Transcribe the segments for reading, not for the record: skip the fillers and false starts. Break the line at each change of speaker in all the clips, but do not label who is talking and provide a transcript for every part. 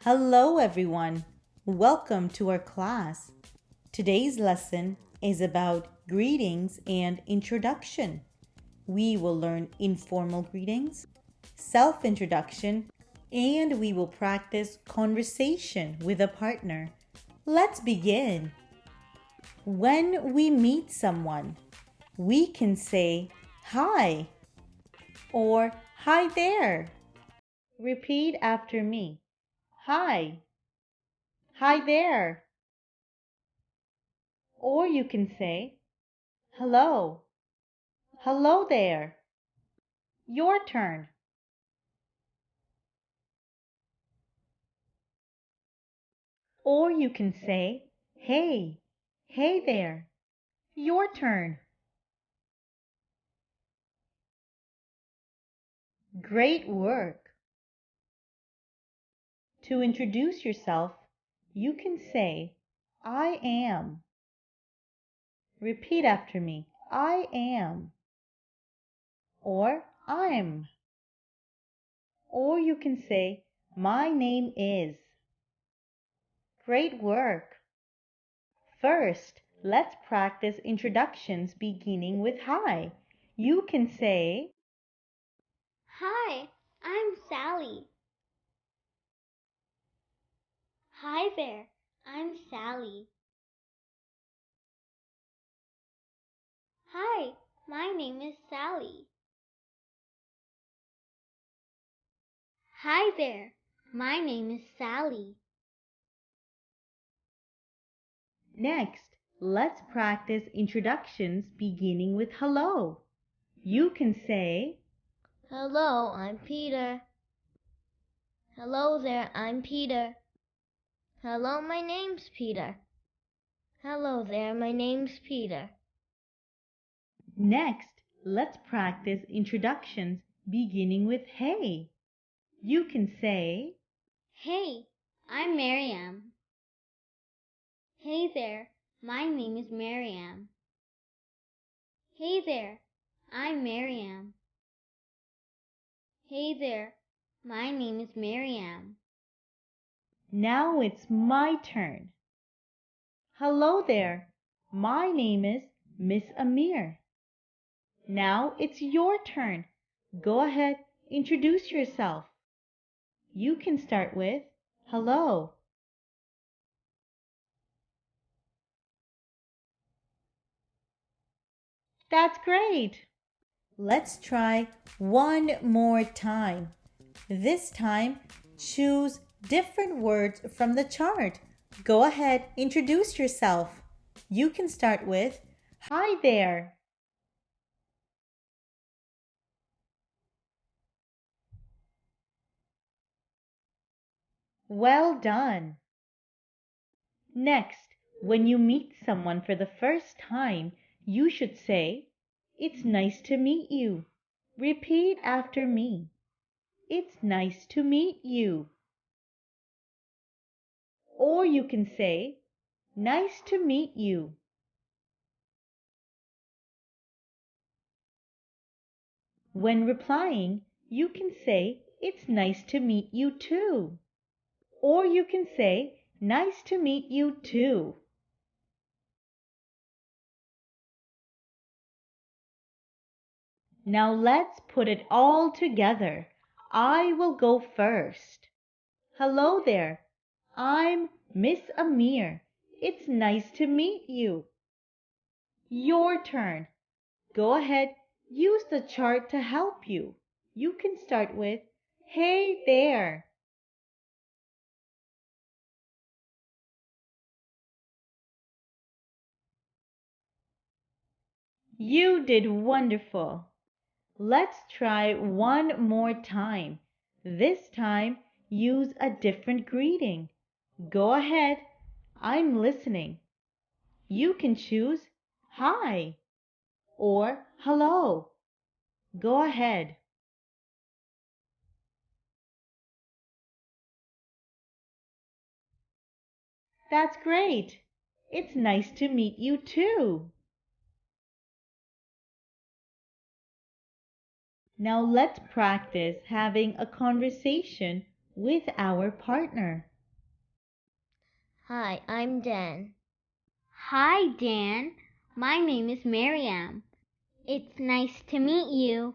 Hello, everyone. Welcome to our class. Today's lesson is about greetings and introduction. We will learn informal greetings, self introduction, and we will practice conversation with a partner. Let's begin. When we meet someone, we can say hi or hi there. Repeat after me. Hi. Hi there. Or you can say, hello. Hello there. Your turn. Or you can say, hey. Hey there. Your turn. Great work. To introduce yourself, you can say, I am. Repeat after me. I am. Or I'm. Or you can say, my name is. Great work. First, let's practice introductions beginning with hi. You can say,
Hi, I'm Sally. Hi there, I'm Sally. Hi, my name is Sally. Hi there, my name is Sally.
next, let's practice introductions beginning with hello. You can say,
Hello, I'm Peter. Hello there, I'm Peter. Hello, my name's Peter. Hello there, my name's Peter.
next, let's practice introductions beginning with hey. You can say,
Hey, I'm Mariam. Hey there, my name is Mariam. Hey there, I'm Mariam. Hey there, my name is Mariam.
now it's my turn. Hello there. My name is Miss Amir. Now it's your turn. Go ahead, introduce yourself. You can start with hello. That's great. Let's try one more time. This time, choose different words from the chart. Go ahead, introduce yourself. You can start with hi there. Well done. Next, when you meet someone for the first time, you should say, it's nice to meet you. Repeat after me. It's nice to meet you. Or you can say, nice to meet you. When replying, you can say, it's nice to meet you too. Or you can say, nice to meet you too. Now let's put it all together. I will go first. Hello there. I'm Miss Amir. It's nice to meet you. Your turn. Go ahead, use the chart to help you. You can start with, hey there. You did wonderful. Let's try one more time. This time, use a different greeting. Go ahead. I'm listening. You can choose hi or hello. Go ahead. That's great. It's nice to meet you too. Now let's practice having a conversation with our partner.
Hi, I'm Dan.
Hi, Dan. My name is Miriam. It's nice to meet you.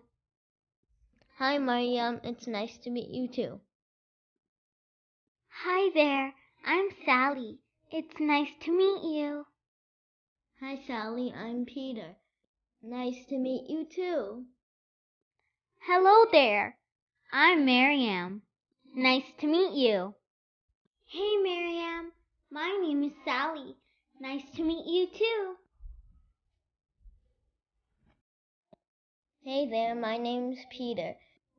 Hi, Mariam. It's nice to meet you too.
Hi there. I'm Sally. It's nice to meet you.
Hi, Sally. I'm Peter. Nice to meet you too.
Hello there. I'm Miriam. Nice to meet you. Hey, Miriam. My name is Sally. Nice to meet you too.
Hey there, my name's Peter.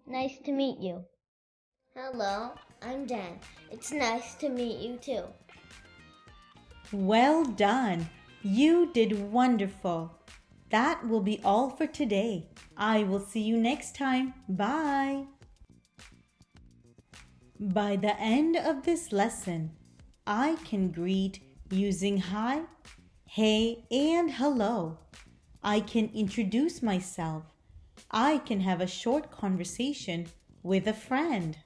Nice to meet you. Hello, I'm Dan. It's nice to meet you too.
Well done. You did wonderful. That will be all for today. I will see you next time. Bye. By the end of this lesson, I can greet using hi, hey, and hello. I can introduce myself. I can have a short conversation with a friend.